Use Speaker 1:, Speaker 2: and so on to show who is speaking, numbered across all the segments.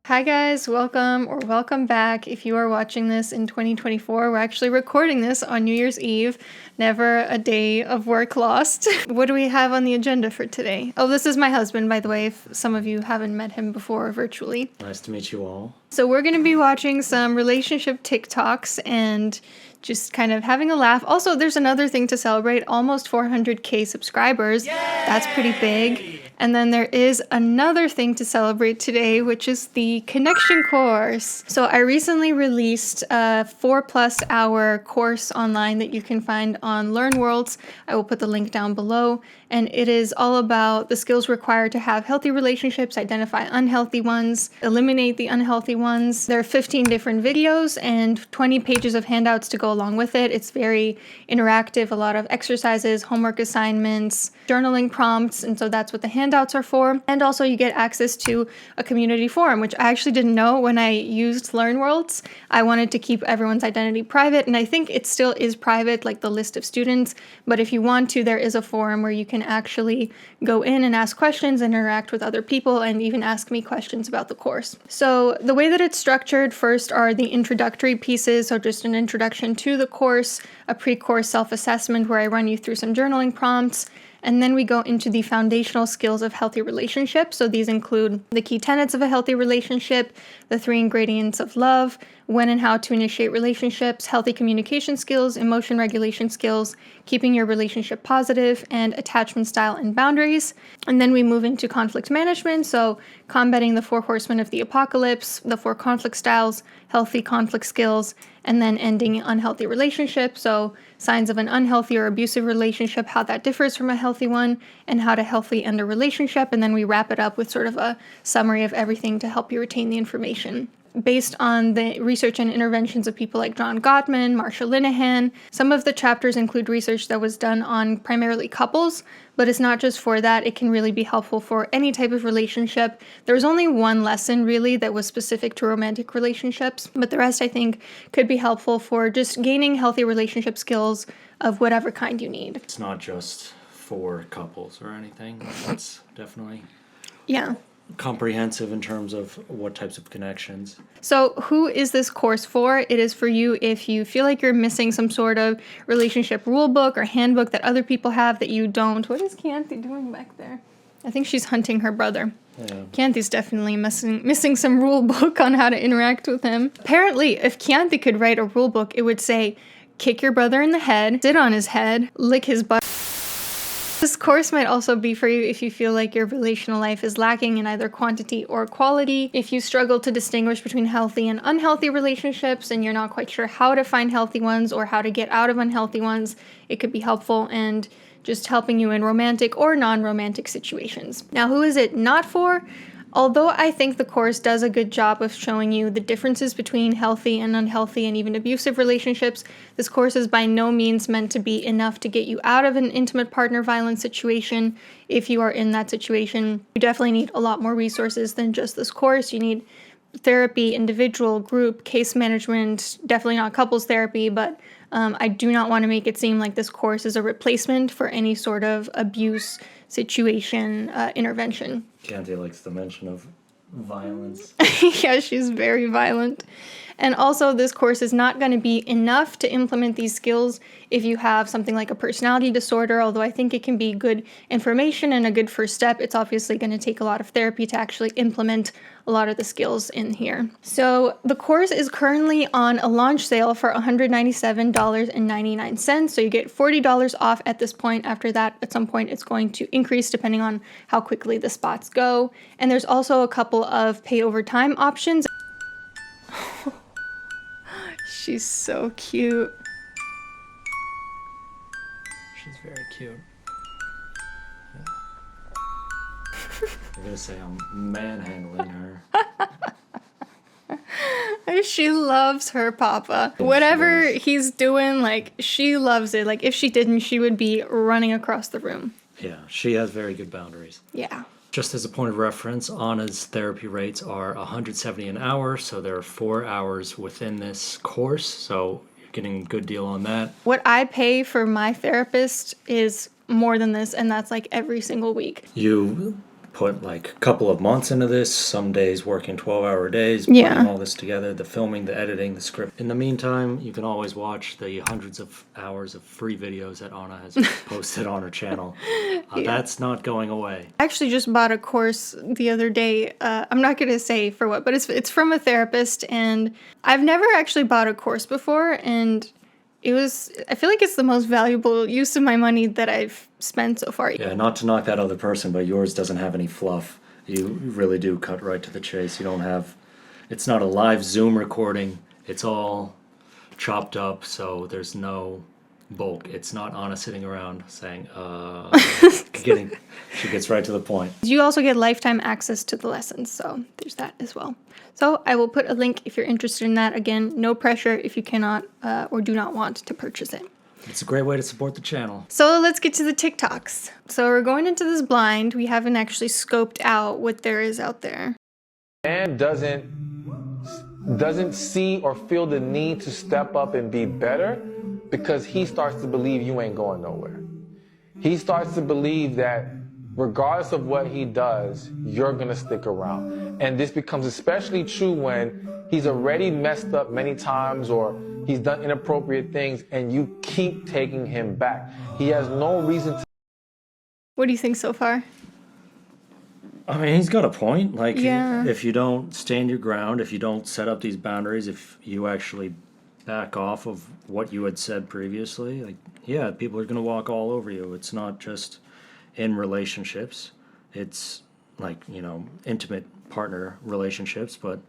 Speaker 1: Hi guys, welcome back. If you are watching this in 2024, we're actually recording this on New Year's Eve. Never a day of work lost. What do we have on the agenda for today? Oh, this is my husband, by the way, if some of you haven't met him before virtually.
Speaker 2: Nice to meet you all.
Speaker 1: So we're going to be watching some relationship TikToks and just kind of having a laugh. Also, there's another thing to celebrate, almost 400k subscribers. Yay! That's pretty big. And then there is another thing to celebrate today, which is the connection course. So I recently released a 4+ hour course online that you can find on LearnWorlds. I will put the link down below. And it is all about the skills required to have healthy relationships, identify unhealthy ones, eliminate the unhealthy ones. There are 15 different videos and 20 pages of handouts to go along with it. It's very interactive, a lot of exercises, homework assignments, journaling prompts, and so that's what the handouts are for. And also you get access to a community forum, which I actually didn't know when I used LearnWorlds. I wanted to keep everyone's identity private, and I think it still is private, like the list of students, but if you want to, there is a forum where you can actually go in and ask questions, interact with other people, and even ask me questions about the course. So the way that it's structured, first are the introductory pieces, so just an introduction to the course, a pre-course self-assessment where I run you through some journaling prompts, and then we go into the foundational skills of healthy relationships. So these include the key tenets of a healthy relationship, the 3 ingredients of love, when and how to initiate relationships, healthy communication skills, emotion regulation skills, keeping your relationship positive, and attachment style and boundaries. And then we move into conflict management, so combating the 4 horsemen of the apocalypse, the 4 conflict styles, healthy conflict skills, and then ending unhealthy relationships, so signs of an unhealthy or abusive relationship, how that differs from a healthy one, and how to healthily end a relationship. And then we wrap it up with sort of a summary of everything to help you retain the information. Based on the research and interventions of people like John Gottman, Marsha Linehan, some of the chapters include research that was done on primarily couples, but it's not just for that. It can really be helpful for any type of relationship. There was only one lesson really that was specific to romantic relationships, but the rest I think could be helpful for just gaining healthy relationship skills of whatever kind you need.
Speaker 2: It's not just for couples or anything. It's definitely comprehensive in terms of what types of connections.
Speaker 1: So who is this course for? It is for you if you feel like you're missing some sort of relationship rule book or handbook that other people have that you don't. What is Chianti doing back there? I think she's hunting her brother. Yeah. Chianti's definitely missing some rule book on how to interact with him. Apparently, if Chianti could write a rule book, it would say, kick your brother in the head, sit on his head, lick his butt. This course might also be for you if you feel like your relational life is lacking in either quantity or quality, if you struggle to distinguish between healthy and unhealthy relationships and you're not quite sure how to find healthy ones or how to get out of unhealthy ones. It could be helpful and just helping you in romantic or non-romantic situations. Now, who is it not for? Although I think the course does a good job of showing you the differences between healthy and unhealthy and even abusive relationships, this course is by no means meant to be enough to get you out of an intimate partner violence situation. If you are in that situation, you definitely need a lot more resources than just this course. You need therapy, individual, group, case management, definitely not couples therapy, but I do not want to make it seem like this course is a replacement for any sort of abuse situation intervention.
Speaker 2: Chianti likes the mention of violence.
Speaker 1: Yeah, she's very violent. And also, this course is not going to be enough to implement these skills if you have something like a personality disorder, although I think it can be good information and a good first step. It's obviously going to take a lot of therapy to actually implement a lot of the skills in here. So the course is currently on a launch sale for $197.99. So you get $40 off at this point. After that, at some point, it's going to increase depending on how quickly the spots go. And there's also a couple of pay over time options. She's so cute.
Speaker 2: She's very cute. Yeah. I'm gonna say I'm manhandling her.
Speaker 1: She loves her papa. Whatever he's doing, like, she loves it. Like, if she didn't, she would be running across the room.
Speaker 2: Yeah, she has very good boundaries.
Speaker 1: Yeah.
Speaker 2: Just as a point of reference, Anna's therapy rates are $170 an hour, so there are 4 hours within this course, so you're getting a good deal on that.
Speaker 1: What I pay for my therapist is more than this, and that's like every single week.
Speaker 2: You put like a couple of months into this, some days working 12-hour days,
Speaker 1: Yeah.
Speaker 2: putting all this together, the filming, the editing, the script. In the meantime, you can always watch the hundreds of hours of free videos that Anna has posted on her channel. That's not going away.
Speaker 1: I actually just bought a course the other day. I'm not going to say for what, but it's from a therapist, and I've never actually bought a course before, and I feel like it's the most valuable use of my money that I've spent so far.
Speaker 2: Yeah, not to knock that other person, but yours doesn't have any fluff. You really do cut right to the chase. You don't have, it's not a live Zoom recording. It's all chopped up, so there's no bulk. It's not Anna sitting around saying, she gets right to the point.
Speaker 1: You also get lifetime access to the lessons, so there's that as well. So I will put a link if you're interested in that. Again, no pressure if you cannot or do not want to purchase it.
Speaker 2: It's a great way to support the channel.
Speaker 1: So let's get to the TikToks. So we're going into this blind. We haven't actually scoped out what there is out there.
Speaker 3: Man doesn't see or feel the need to step up and be better because he starts to believe you ain't going nowhere. He starts to believe that regardless of what he does, you're going to stick around. And this becomes especially true when he's already messed up many times or he's done inappropriate things and you keep taking him back. He has no reason to.
Speaker 1: What do you think so far?
Speaker 2: I mean, he's got a point. Like,
Speaker 1: Yeah.
Speaker 2: if you don't stand your ground, if you don't set up these boundaries, if you actually back off of what you had said previously, like, yeah, people are going to walk all over you. It's not just in relationships. It's like, intimate partner relationships, but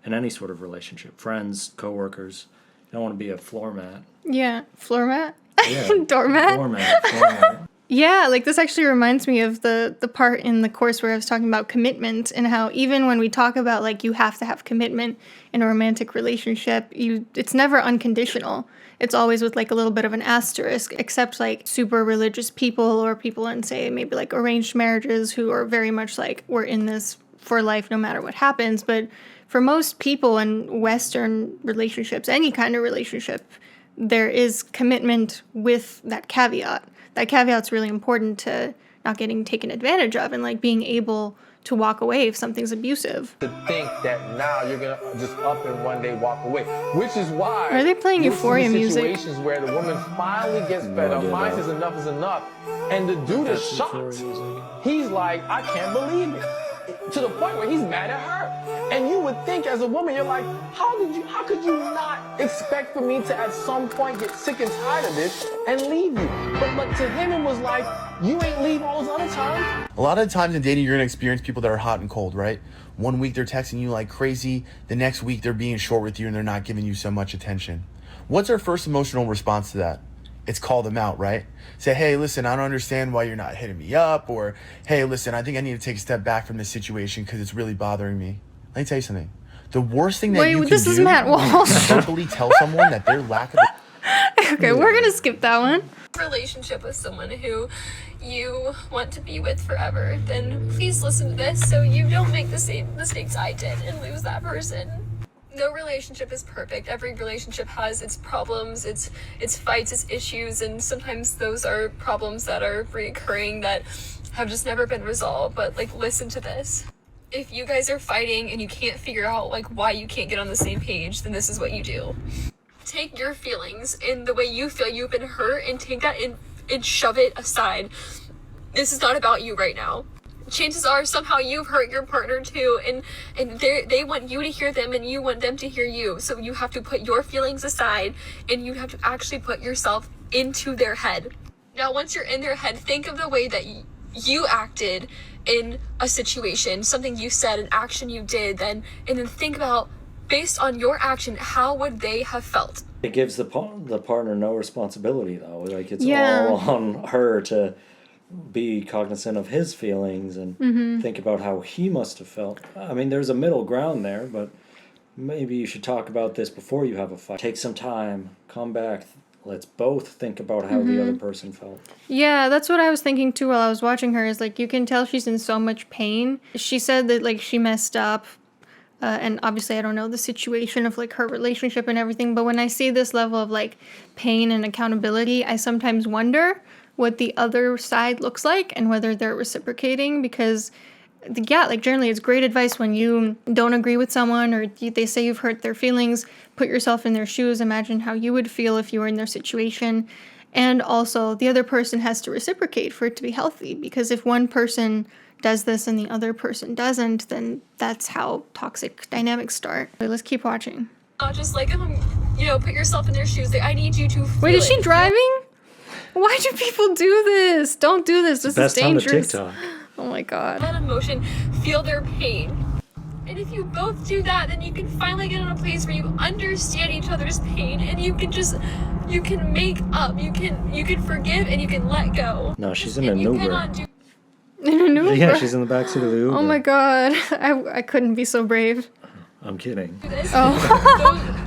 Speaker 2: in any sort of relationship, friends, coworkers. You don't want to be a floor mat.
Speaker 1: Yeah, floor mat?
Speaker 2: Yeah.
Speaker 1: Doormat?
Speaker 2: Floor mat.
Speaker 1: Yeah, like this actually reminds me of the part in the course where I was talking about commitment and how even when we talk about like you have to have commitment in a romantic relationship, it's never unconditional. It's always with like a little bit of an asterisk, except like super religious people or people in say maybe like arranged marriages who are very much like we're in this for life no matter what happens. But for most people in Western relationships, any kind of relationship, there is commitment with that caveat. That caveat's really important to not getting taken advantage of and like being able to walk away if something's abusive.
Speaker 3: To think that now you're gonna just up and one day walk away, which is why
Speaker 1: Are they playing
Speaker 3: you'll see
Speaker 1: Euphoria music?
Speaker 3: Situations where the woman finally gets fed up, mine says enough is enough, and the dude is shocked. He's like, I can't believe it, to the point where he's mad at her. And you would think as a woman, you're like, how could you not expect for me to at some point get sick and tired of this and leave you? But to him, it was like, you ain't leave all those other times.
Speaker 4: A lot of times in dating, you're going to experience people that are hot and cold, right? One week they're texting you like crazy. The next week they're being short with you and they're not giving you so much attention. What's our first emotional response to that? It's call them out, right? Say, hey, listen, I don't understand why you're not hitting me up. Or, hey, listen, I think I need to take a step back from this situation because it's really bothering me. Let me tell you something. The worst thing that you can
Speaker 1: this
Speaker 4: do
Speaker 1: is Matt Walsh.
Speaker 4: is verbally tell someone that their lack of...
Speaker 1: Okay, we're gonna skip that one.
Speaker 5: Relationship with someone who you want to be with forever, then please listen to this so you don't make the same mistakes I did and lose that person. No relationship is perfect. Every relationship has its problems, its fights, its issues, and sometimes those are problems that are recurring that have just never been resolved. But like, listen to this. If you guys are fighting and you can't figure out like why you can't get on the same page, then this is what you do. Take your feelings and the way you feel you've been hurt and take that and shove it aside. This is not about you right now. Chances are somehow you've hurt your partner too, and they want you to hear them and you want them to hear you. So you have to put your feelings aside and you have to actually put yourself into their head. Now, once you're in their head, think of the way that you acted in a situation, something you said, an action you did, and then think about, based on your action, how would they have felt?
Speaker 2: It gives the partner no responsibility, though. Like, it's
Speaker 1: Yeah.
Speaker 2: all on her to be cognizant of his feelings and think about how he must have felt. I mean, there's a middle ground there, but maybe you should talk about this before you have a fight. Take some time, come back. Let's both think about how the other person felt.
Speaker 1: Yeah, that's what I was thinking too while I was watching her, is like you can tell she's in so much pain. She said that like she messed up, and obviously I don't know the situation of like her relationship and everything, but when I see this level of like pain and accountability, I sometimes wonder what the other side looks like and whether they're reciprocating, because yeah, like generally it's great advice when you don't agree with someone or they say you've hurt their feelings. Put yourself in their shoes. Imagine how you would feel if you were in their situation. And also the other person has to reciprocate for it to be healthy, because if one person does this and the other person doesn't, then that's how toxic dynamics start. Okay, let's keep watching.
Speaker 5: Not just like, put yourself in their shoes. Like, I need you to feel
Speaker 1: Wait, is she
Speaker 5: it.
Speaker 1: driving? Why do people do this? Don't do this. This
Speaker 2: Best
Speaker 1: is
Speaker 2: time to
Speaker 1: dangerous.
Speaker 2: TikTok.
Speaker 1: Oh my god.
Speaker 5: That emotion, feel their pain. And if you both do that, then you can finally get in a place where you understand each other's pain, and you can make up, you can forgive, and you can let go.
Speaker 2: No, she's in
Speaker 5: And
Speaker 2: an
Speaker 5: you
Speaker 2: Uber.
Speaker 5: cannot do
Speaker 1: In an Uber?
Speaker 2: Yeah, she's in the backseat of the Uber.
Speaker 1: Oh my god. I couldn't be so brave.
Speaker 2: I'm kidding.
Speaker 5: this.
Speaker 1: Oh.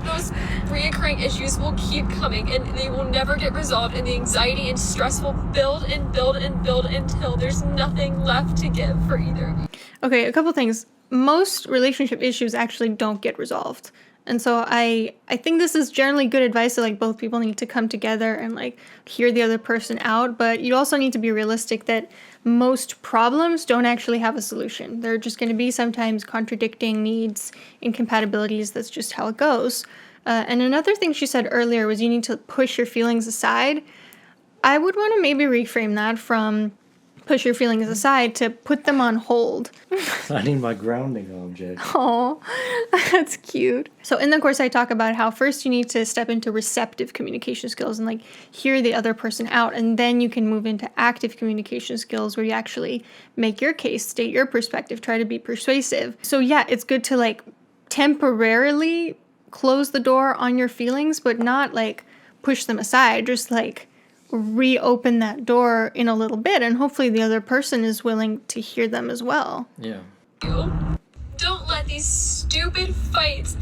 Speaker 5: those reoccurring issues will keep coming, and they will never get resolved, and the anxiety and stress will build and build and build until there's nothing left to give for either of you.
Speaker 1: Okay, a couple things. Most relationship issues actually don't get resolved. And so I think this is generally good advice that like both people need to come together and like hear the other person out, but you also need to be realistic that most problems don't actually have a solution. They're just going to be sometimes contradicting needs, incompatibilities. That's just how it goes. And another thing she said earlier was you need to push your feelings aside. I would want to maybe reframe that from push your feelings aside to put them on hold.
Speaker 2: I need my grounding object.
Speaker 1: Oh, that's cute. So in the course, I talk about how first you need to step into receptive communication skills and like hear the other person out. And then you can move into active communication skills where you actually make your case, state your perspective, try to be persuasive. So yeah, it's good to like temporarily close the door on your feelings, but not like push them aside, just like reopen that door in a little bit, and hopefully the other person is willing to hear them as well.
Speaker 2: Yeah.
Speaker 5: Don't let these stupid fights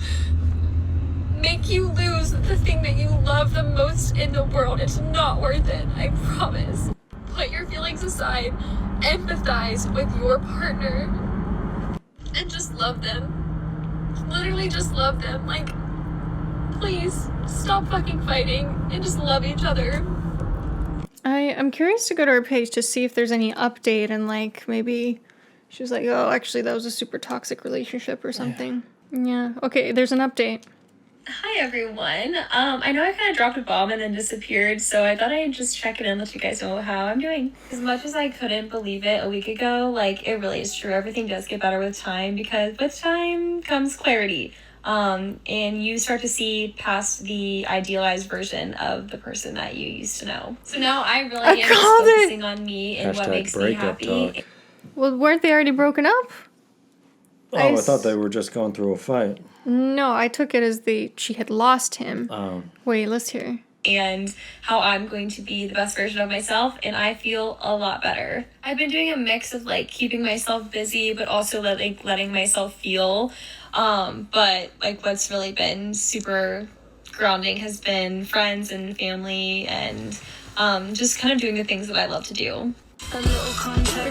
Speaker 5: make you lose the thing that you love the most in the world. It's not worth it, I promise. Put your feelings aside, empathize with your partner, and just love them. Literally just love them. Like, please stop fucking fighting and just love each other.
Speaker 1: I'm curious to go to her page to see if there's any update, and like maybe she was like, oh, actually that was a super toxic relationship or something. Yeah. Okay, there's an update.
Speaker 6: Hi everyone. I know I kind of dropped a bomb and then disappeared, so I thought I'd just check in and let you guys know how I'm doing. As much as I couldn't believe it a week ago, like it really is true. Everything does get better with time, because with time comes clarity. And you start to see past the idealized version of the person that you used to know. So now I really am just focusing on me and what makes me happy.
Speaker 2: Talk.
Speaker 1: Well, weren't they already broken up?
Speaker 2: Oh, I thought they were just going through a fight.
Speaker 1: No, I took it as she had lost him. Wait, let's hear.
Speaker 6: And how I'm going to be the best version of myself, and I feel a lot better. I've been doing a mix of like keeping myself busy, but also letting myself feel. But like what's really been super grounding has been friends and family, and just kind of doing the things that I love to do.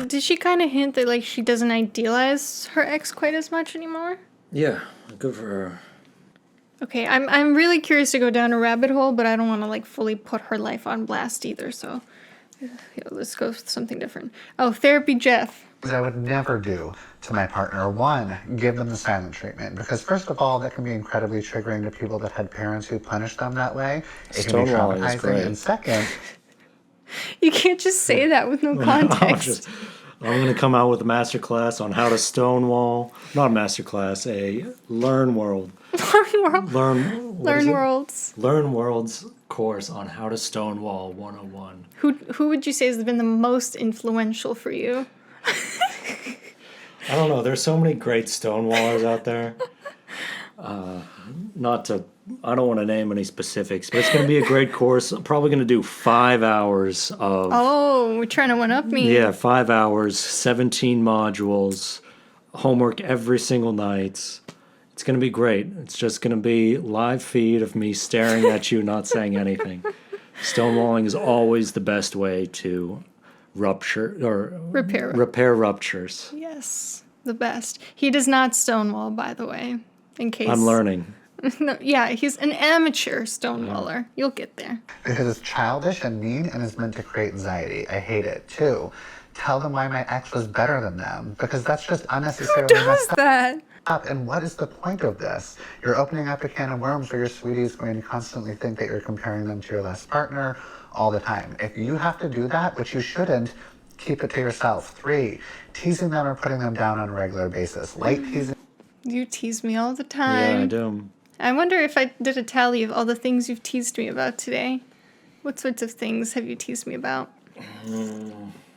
Speaker 1: Did she kind of hint that like she doesn't idealize her ex quite as much anymore?
Speaker 2: Yeah, good for her.
Speaker 1: Okay, I'm really curious to go down a rabbit hole, but I don't want to like fully put her life on blast either. So let's go with something different. Oh, Therapy Jeff.
Speaker 7: I would never do to my partner. One, give them the silent treatment, because first of all, that can be incredibly triggering to people that had parents who punished them that way. It can be traumatizing. And second,
Speaker 1: you can't just say that with no context.
Speaker 2: I'm going to come out with a masterclass on how to stonewall. Not a masterclass, a Learn World.
Speaker 1: Learn Worlds.
Speaker 2: Learn Worlds course on how to stonewall 101.
Speaker 1: Who would you say has been the most influential for you?
Speaker 2: I don't know. There's so many great stonewallers out there. I don't want to name any specifics, but it's going to be a great course. I'm probably going to do 5 hours of...
Speaker 1: Oh, we're trying to one-up me.
Speaker 2: Yeah, 5 hours, 17 modules, homework every single night. It's going to be great. It's just going to be live feed of me staring at you, not saying anything. Stonewalling is always the best way to repair ruptures.
Speaker 1: Yes, the best. He does not stonewall, by the way, in case...
Speaker 2: I'm learning.
Speaker 1: No, yeah, he's an amateur stonewaller. You'll get there.
Speaker 7: because it's childish and mean and is meant to create anxiety. I hate it. Two, tell them why my ex was better than them, because that's just unnecessarily
Speaker 1: Does
Speaker 7: messed
Speaker 1: that?
Speaker 7: up. And what is the point of this? You're opening up a can of worms where your sweetie is going to constantly think that you're comparing them to your last partner all the time. If you have to do that, which you shouldn't, keep it to yourself. 3, teasing them or putting them down on a regular basis. Light teasing.
Speaker 1: You tease me all the
Speaker 2: Yeah,
Speaker 1: time.
Speaker 2: I do.
Speaker 1: I wonder if I did a tally of all the things you've teased me about today. What sorts of things have you teased me about?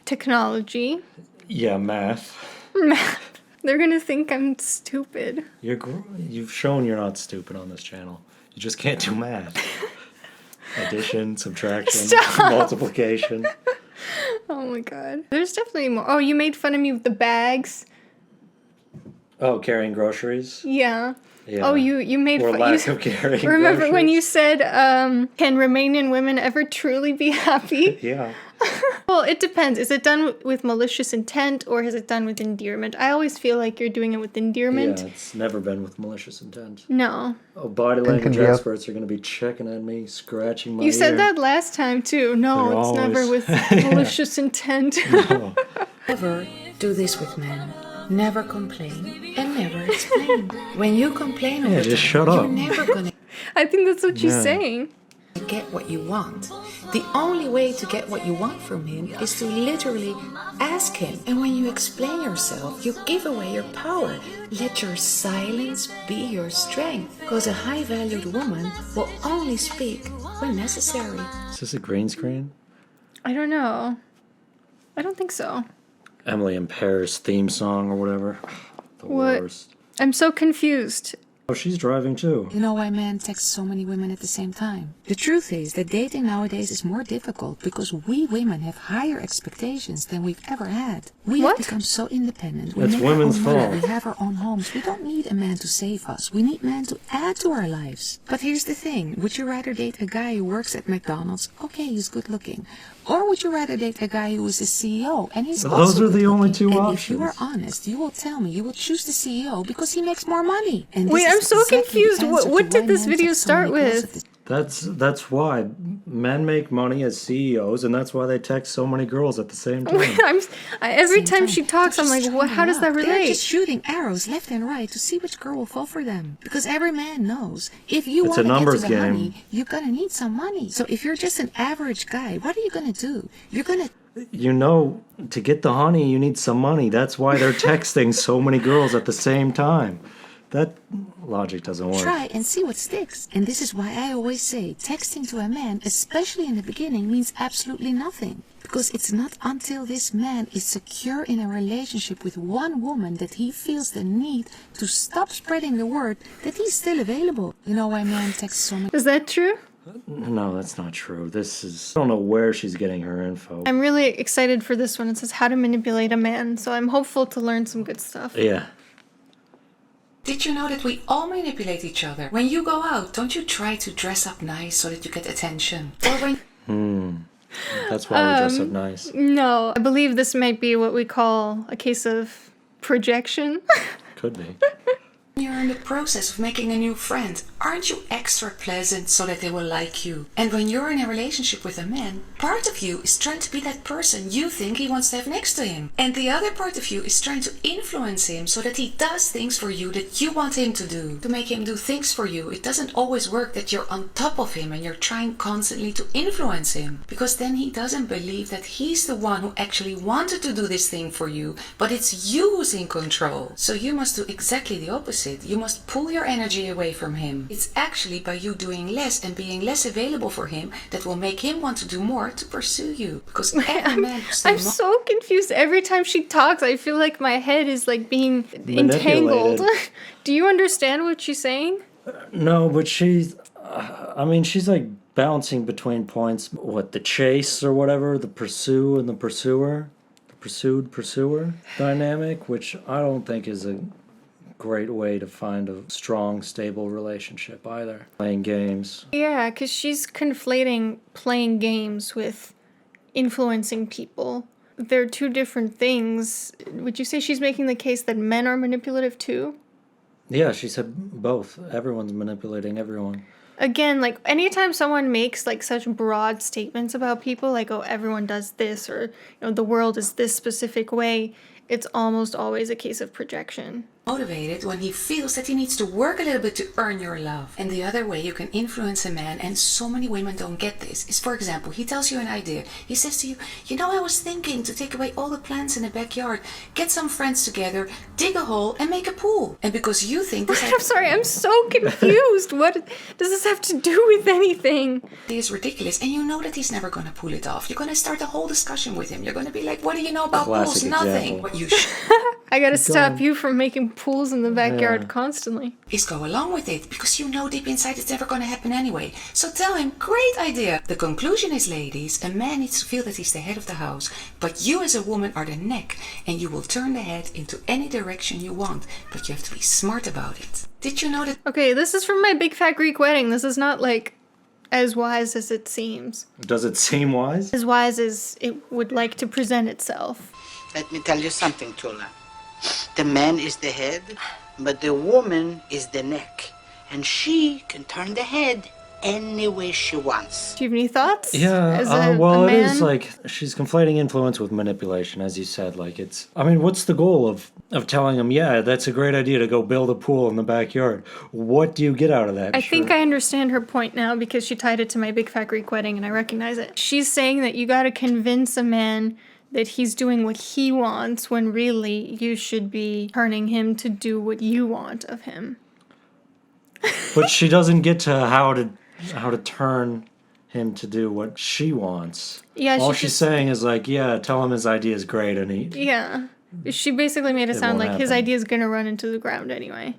Speaker 1: Technology.
Speaker 2: Yeah, math.
Speaker 1: Math. They're gonna think I'm stupid.
Speaker 2: You've shown you're not stupid on this channel. You just can't do math. Addition, subtraction, multiplication.
Speaker 1: Oh my god. There's definitely more. Oh, you made fun of me with the bags.
Speaker 2: Oh, carrying groceries?
Speaker 1: Yeah.
Speaker 2: Yeah.
Speaker 1: Oh, you made
Speaker 2: Or
Speaker 1: fun.
Speaker 2: lack of carrying
Speaker 1: Remember
Speaker 2: groceries?
Speaker 1: when you said, can Romanian women ever truly be happy?
Speaker 2: Yeah.
Speaker 1: Well, it depends. Is it done with malicious intent or is it done with endearment? I always feel like you're doing it with endearment.
Speaker 2: Yeah, it's never been with malicious intent.
Speaker 1: No.
Speaker 2: Oh, body language
Speaker 7: you-
Speaker 2: experts are going to be checking at me, scratching my
Speaker 1: You said
Speaker 2: ear.
Speaker 1: that last time too. No,
Speaker 2: They're
Speaker 1: it's never
Speaker 2: always-
Speaker 1: with malicious intent.
Speaker 8: Never do this with men. Never complain and never explain. When you complain all
Speaker 2: Yeah,
Speaker 8: the
Speaker 2: just
Speaker 8: time,
Speaker 2: shut
Speaker 8: you're
Speaker 2: up.
Speaker 8: never gonna
Speaker 1: I think that's what she's
Speaker 2: Yeah.
Speaker 1: saying.
Speaker 8: get what you want. The only way to get what you want from him is to literally ask him. And when you explain yourself, you give away your power. Let your silence be your strength. Because a high-valued woman will only speak when necessary.
Speaker 2: Is this a green screen?
Speaker 1: I don't know. I don't think so.
Speaker 2: Emily in Paris theme song or whatever. The
Speaker 1: What?
Speaker 2: worst.
Speaker 1: I'm so confused.
Speaker 2: Oh, she's driving too.
Speaker 8: You know why men text so many women at the same time? The truth is that dating nowadays is more difficult because we women have higher expectations than we've ever had. We
Speaker 1: What?
Speaker 8: have become so independent. We
Speaker 2: That's
Speaker 8: make our
Speaker 2: women's
Speaker 8: own money.
Speaker 2: fault.
Speaker 8: We have our own homes. We don't need a man to save us. We need men to add to our lives. But here's the thing. Would you rather date a guy who works at McDonald's? Okay, he's good looking. Or would you rather date a guy who is a CEO and he's
Speaker 2: Those
Speaker 8: also
Speaker 2: are the
Speaker 8: good
Speaker 2: only
Speaker 8: looking?
Speaker 2: two
Speaker 8: And if you are
Speaker 2: options.
Speaker 8: honest, you will tell me you will choose the CEO because he makes more money. And
Speaker 1: Wait,
Speaker 8: this
Speaker 1: I'm
Speaker 8: is
Speaker 1: so
Speaker 8: exactly the
Speaker 1: confused. What-
Speaker 8: answer to
Speaker 1: what did
Speaker 8: why
Speaker 1: this
Speaker 8: men
Speaker 1: video
Speaker 8: text so
Speaker 1: start
Speaker 8: many girls
Speaker 1: with?
Speaker 8: at the
Speaker 2: That's why men make money as CEOs, and that's why they text so many girls at the same time.
Speaker 1: Every
Speaker 8: same
Speaker 1: time she talks,
Speaker 8: They're
Speaker 1: I'm
Speaker 8: just
Speaker 1: like, what?
Speaker 8: trying
Speaker 1: How
Speaker 8: to
Speaker 1: does that
Speaker 8: luck. They're
Speaker 1: relate?
Speaker 8: just shooting arrows left and right to see which girl will fall for them. Because every man knows if you
Speaker 2: It's
Speaker 8: want
Speaker 2: a
Speaker 8: to get
Speaker 2: numbers
Speaker 8: to the
Speaker 2: game.
Speaker 8: money, you're gonna need some money. So if you're just an average guy, what are you gonna do? You're gonna
Speaker 2: You know, to get the honey, you need some money. That's why they're texting so many girls at the same time. That logic doesn't work.
Speaker 8: try and see what sticks. And this is why I always say texting to a man, especially in the beginning, means absolutely nothing. Because it's not until this man is secure in a relationship with one woman that he feels the need to stop spreading the word that he's still available. You know why men text so much?
Speaker 1: Is that true?
Speaker 2: No, that's not true. I don't know where she's getting her info.
Speaker 1: I'm really excited for this one. It says how to manipulate a man, so I'm hopeful to learn some good stuff.
Speaker 2: Yeah.
Speaker 8: Did you know that we all manipulate each other? When you go out, don't you try to dress up nice so that you get attention? Or when
Speaker 2: That's why we dress up nice.
Speaker 1: No, I believe this might be what we call a case of projection.
Speaker 2: Could be.
Speaker 8: you're in the process of making a new friend, aren't you extra pleasant so that they will like you? And when you're in a relationship with a man, part of you is trying to be that person you think he wants to have next to him. And the other part of you is trying to influence him so that he does things for you that you want him to do. To make him do things for you, it doesn't always work that you're on top of him and you're trying constantly to influence him. Because then he doesn't believe that he's the one who actually wanted to do this thing for you, but it's you who's in control. So you must do exactly the opposite. You must pull your energy away from him. It's actually by you doing less and being less available for him that will make him want to do more to pursue you. Because every man who's
Speaker 1: I'm so confused. Every time she talks, I feel like my head is like being entangled. Do you understand what she's saying?
Speaker 2: No, but she's like bouncing between points. What, the chase or whatever, the pursue and the pursuer, the pursued pursuer dynamic, which I don't think is a great way to find a strong, stable relationship either. Playing games.
Speaker 1: Yeah, because she's conflating playing games with influencing people. They're two different things. Would you say she's making the case that men are manipulative too?
Speaker 2: Yeah, she said both. Everyone's manipulating everyone.
Speaker 1: Again, like anytime someone makes like such broad statements about people, like, oh, everyone does this, or, the world is this specific way, it's almost always a case of projection.
Speaker 8: Motivated when he feels that he needs to work a little bit to earn your love. And the other way you can influence a man, and so many women don't get this, is, for example, he tells you an idea. He says to you, I was thinking to take away all the plants in the backyard, get some friends together, dig a hole, and make a pool. And because you think this
Speaker 1: I'm sorry, I'm so confused. What does this have to do with anything?
Speaker 8: idea is ridiculous, and you know that he's never going to pull it off. You're going to start a whole discussion with him. You're going to be like, what do you know about pools?
Speaker 2: Classic
Speaker 8: Nothing.
Speaker 2: example.
Speaker 8: What you should
Speaker 1: I gotta stop you from making pools in the backyard constantly.
Speaker 8: is go along with it, because you know deep inside it's never going to happen anyway. So tell him, great idea. The conclusion is, ladies, a man needs to feel that he's the head of the house, but you as a woman are the neck, and you will turn the head into any direction you want, but you have to be smart about it. Did you know that?
Speaker 1: Okay, this is from my Big Fat Greek Wedding. This is not like as wise as it seems.
Speaker 2: Does it seem wise?
Speaker 1: As wise as it would like to present itself.
Speaker 9: Let me tell you something, Tula. The man is the head, but the woman is the neck. And she can turn the head any way she wants.
Speaker 1: Do you have any thoughts?
Speaker 2: Yeah,
Speaker 1: As a
Speaker 2: well, it
Speaker 1: man?
Speaker 2: is like she's conflating influence with manipulation, as you said. Like what's the goal of telling him, yeah, that's a great idea to go build a pool in the backyard? What do you get out of that?
Speaker 1: I think I understand her point now because she tied it to my Big Fat Greek Wedding and I recognize it. She's saying that you gotta convince a man that he's doing what he wants when really you should be turning him to do what you want of him.
Speaker 2: But she doesn't get to how to turn him to do what she wants.
Speaker 1: Yeah,
Speaker 2: all she's saying is like, yeah, tell him his idea is great, and he.
Speaker 1: Yeah. She basically made it sound
Speaker 2: won't
Speaker 1: like his
Speaker 2: happen.
Speaker 1: idea is gonna run into the ground anyway.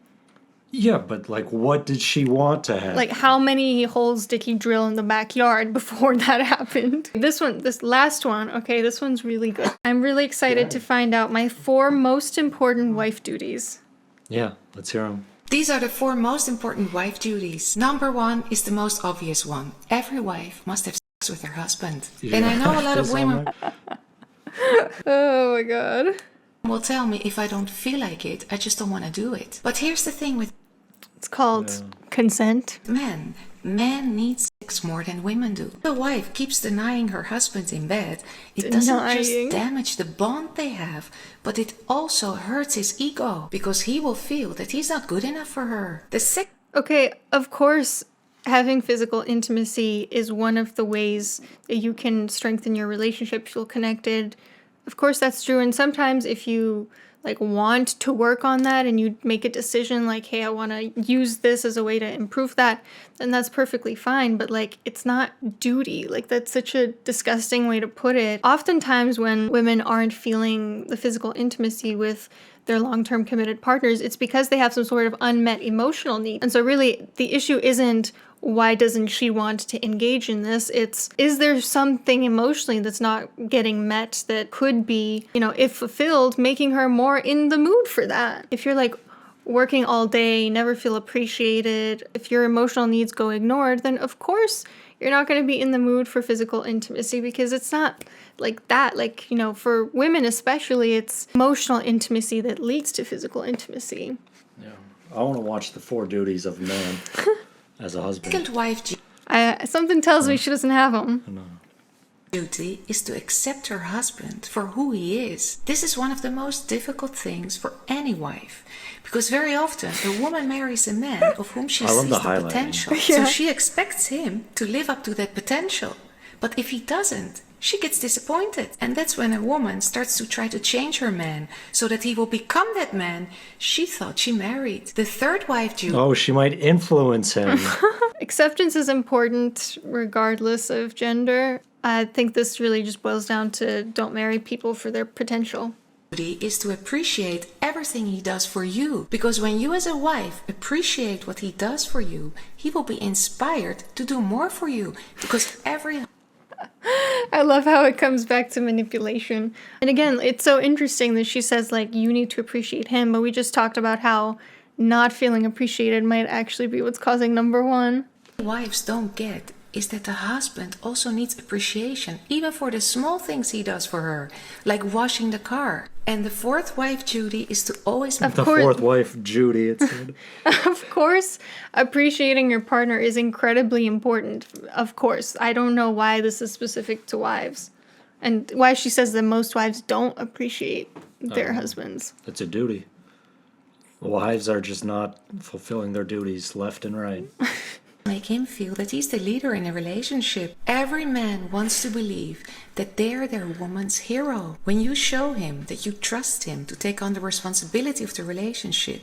Speaker 2: Yeah, but like, what did she want to have?
Speaker 1: Like, how many holes did he drill in the backyard before that happened? This last one, okay, this one's really good. I'm really excited to find out my 4 most important wife duties.
Speaker 2: Yeah, let's hear him.
Speaker 8: These are the 4 most important wife duties. Number 1 is the most obvious one. Every wife must have sex with her husband. And I know a lot of women
Speaker 1: Oh my god.
Speaker 8: will tell me if I don't feel like it, I just don't want to do it. But here's the thing with
Speaker 1: It's called consent.
Speaker 8: men. Men need sex more than women do. The wife keeps denying her husband in bed. It doesn't
Speaker 1: Denying.
Speaker 8: just damage the bond they have, but it also hurts his ego because he will feel that he's not good enough for her. The sex
Speaker 1: Okay, of course, having physical intimacy is one of the ways that you can strengthen your relationship, feel connected. Of course, that's true. And sometimes if you like want to work on that and you make a decision like, hey, I want to use this as a way to improve that, then that's perfectly fine. But like, it's not duty. Like, that's such a disgusting way to put it. Oftentimes when women aren't feeling the physical intimacy with their long-term committed partners, it's because they have some sort of unmet emotional need. And so really the issue isn't why doesn't she want to engage in this? It's, is there something emotionally that's not getting met that could be, if fulfilled, making her more in the mood for that? If you're like working all day, never feel appreciated, if your emotional needs go ignored, then of course you're not going to be in the mood for physical intimacy because it's not like that. Like, for women especially, it's emotional intimacy that leads to physical intimacy.
Speaker 2: Yeah, I want to watch the 4 duties of a man as a husband.
Speaker 8: second wife
Speaker 1: Something tells me she doesn't have them.
Speaker 8: duty is to accept her husband for who he is. This is one of the most difficult things for any wife. Because very often a woman marries a man of whom she
Speaker 2: I love
Speaker 8: sees
Speaker 2: the
Speaker 8: the
Speaker 2: highlighting.
Speaker 8: potential. So she expects him to live up to that potential. But if he doesn't, she gets disappointed. And that's when a woman starts to try to change her man so that he will become that man she thought she married. The third wife duty.
Speaker 2: Oh, she might influence him.
Speaker 1: Acceptance is important regardless of gender. I think this really just boils down to don't marry people for their potential.
Speaker 8: Is to appreciate everything he does for you. Because when you as a wife appreciate what he does for you, he will be inspired to do more for you. Because
Speaker 1: I love how it comes back to manipulation. And again, it's so interesting that she says, like, you need to appreciate him, but we just talked about how not feeling appreciated might actually be what's causing number 1.
Speaker 8: wives don't get is that the husband also needs appreciation, even for the small things he does for her, like washing the car. And the fourth wife duty is to always...
Speaker 2: The fourth wife, Judy, it said.
Speaker 1: Of course, appreciating your partner is incredibly important. Of course. I don't know why this is specific to wives. And why she says that most wives don't appreciate their husbands.
Speaker 2: It's a duty. Wives are just not fulfilling their duties left and right.
Speaker 8: Make him feel that he's the leader in a relationship. Every man wants to believe that they're their woman's hero. When you show him that you trust him to take on the responsibility of the relationship,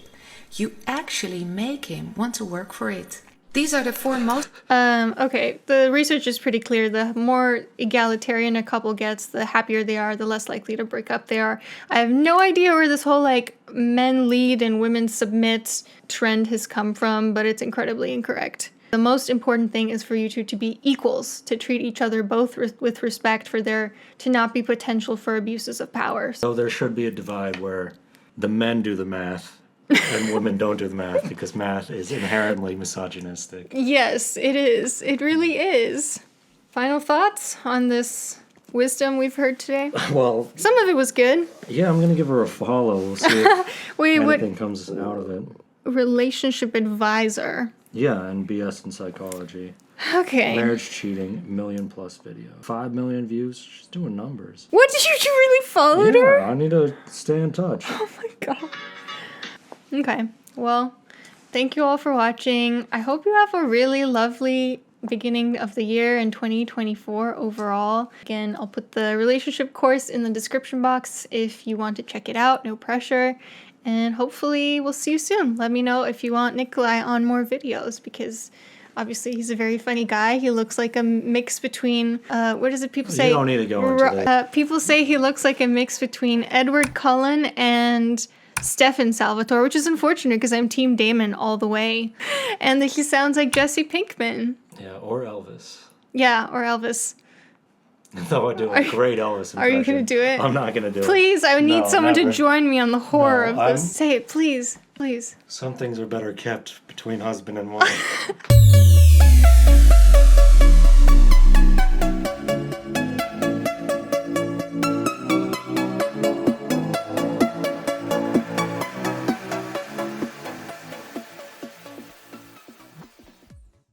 Speaker 8: you actually make him want to work for it. These are the 4 most...
Speaker 1: Okay, the research is pretty clear. The more egalitarian a couple gets, the happier they are, the less likely to break up they are. I have no idea where this whole, like, men lead and women submit trend has come from, but it's incredibly incorrect. The most important thing is for you two to be equals, to treat each other both with respect, for there to not be potential for abuses of power.
Speaker 2: So there should be a divide where the men do the math and women don't do the math, because math is inherently misogynistic.
Speaker 1: Yes, it is. It really is. Final thoughts on this wisdom we've heard today?
Speaker 2: Well,
Speaker 1: some of it was good.
Speaker 2: Yeah, I'm going to give her a follow. We'll see if anything comes out of it.
Speaker 1: Relationship advisor.
Speaker 2: Yeah, and BS in psychology.
Speaker 1: Okay.
Speaker 2: Marriage cheating, 1 million+ video. 5 million views. She's doing numbers.
Speaker 1: What, did you really follow her?
Speaker 2: Yeah, I need to stay in touch.
Speaker 1: Oh my god. Okay, well, thank you all for watching. I hope you have a really lovely beginning of the year in 2024 overall. Again, I'll put the relationship course in the description box if you want to check it out. No pressure. And hopefully we'll see you soon. Let me know if you want Nikolai on more videos, because obviously he's a very funny guy. He looks like a mix between, what is it people say?
Speaker 2: You don't need to go into that.
Speaker 1: People say he looks like a mix between Edward Cullen and Stefan Salvatore, which is unfortunate because I'm Team Damon all the way. And that he sounds like Jesse Pinkman.
Speaker 2: Yeah, or Elvis.
Speaker 1: Yeah, or Elvis.
Speaker 2: Though I do a great Elvis impression.
Speaker 1: Are you going to do it?
Speaker 2: I'm not going to do it.
Speaker 1: Please, I would need someone to join me on the horror of
Speaker 2: I'm-
Speaker 1: this. Say it, please. Please.
Speaker 2: Some things are better kept between husband and wife.